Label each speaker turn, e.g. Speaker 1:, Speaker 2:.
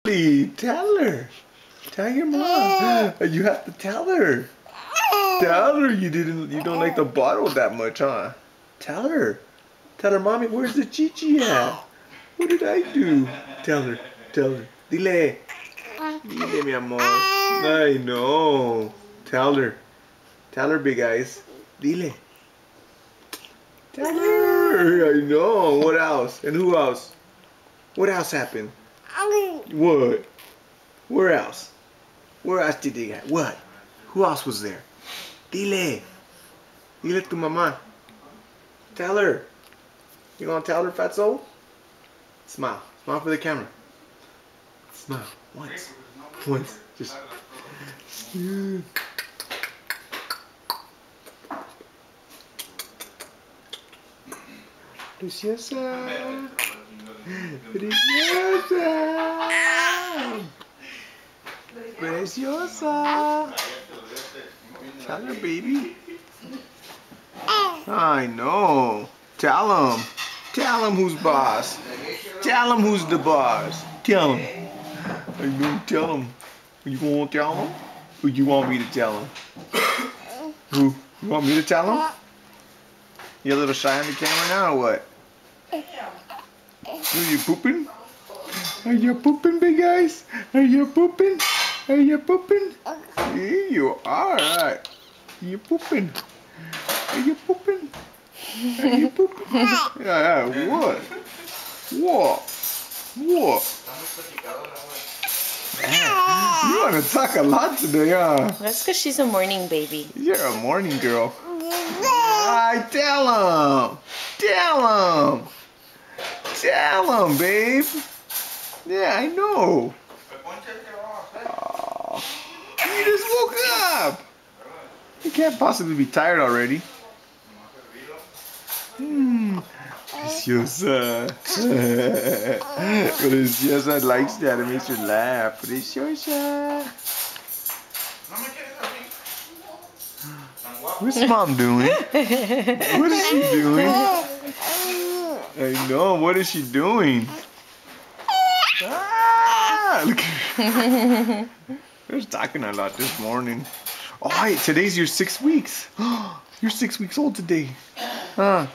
Speaker 1: puppy. Tell her. Tell your mom. You have to tell her. Tell her you don't like the bottle that much, huh? Tell her. Tell her, mommy, where's the chichi at? What did I do? Tell her. Tell her. Dile. Dile, mi amor. I know. Tell her. Tell her, big eyes. Dile. Tell her. I know. What else? And who else? What else happened? What? Where else? Where else did they get? What? Who else was there? Dile. Dile to mama. Tell her. You gonna tell her, fatso? Smile. Smile for the camera. Smile. Once. Once. Just. Preciosa. Preciosa. Preciosa. Tell her, baby. I know. Tell him. Tell him who's boss. Tell him who's the boss. Tell him. I know. Tell him. You gonna tell him? Or you want me to tell him? Who? You want me to tell him? You a little shy on the camera now or what? Are you pooping? Are you pooping, big eyes? Are you pooping? Are you pooping? Yeah, you are. Right. You pooping? Are you pooping? Are you pooping? Yeah, what? What? What? You want to talk a lot today, huh?
Speaker 2: That's because she's a morning baby.
Speaker 1: You're a morning girl. I tell him. Tell him. Tell him, babe. Yeah, I know. Oh, you just woke up. You can't possibly be tired already. Preciosa. Preciosa likes that. It makes her laugh. Preciosa. What's mom doing? What is she doing? I know. What is she doing? Ah, look at her. She's talking a lot this morning. Oh, hey, today's your 6 weeks. You're 6 weeks old today. Huh?